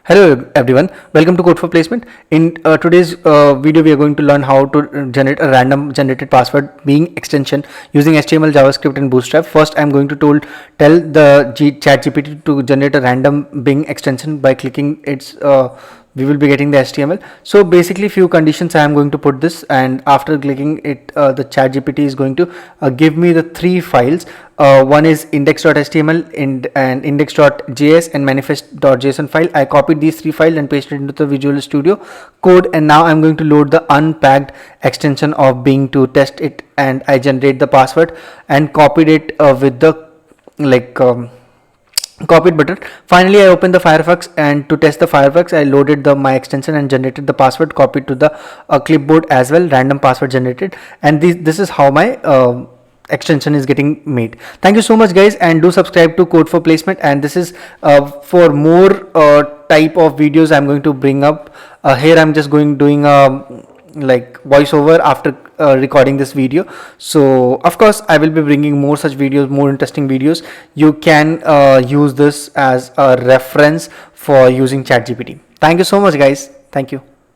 Hello everyone, welcome to Code for Placement. In today's video, we are going to learn how to generate a random generated password being extension using HTML, JavaScript and Bootstrap. First, I'm going to tell the ChatGPT to generate a random Bing extension by clicking its we will be getting the HTML. So basically few conditions I am going to put this, and after clicking it the ChatGPT is going to give me the three files. One is index.html and index.js and manifest.json file. I copied these three files and pasted into the Visual Studio Code, and now I'm going to load the unpacked extension of Bing to test it, and I generate the password and copied it with the copied button. Finally, I opened the Firefox, and to test the Firefox I loaded my extension and generated the password, copied to the clipboard as well, random password generated, and this is how my extension is getting made. Thank you so much guys, and do subscribe to Code for Placement, and this is for more type of videos I'm going to bring up. Here I'm just doing voiceover after recording this video. So of course I will be bringing more such videos, more interesting videos. You can use this as a reference for using ChatGPT. Thank you so much guys. Thank you.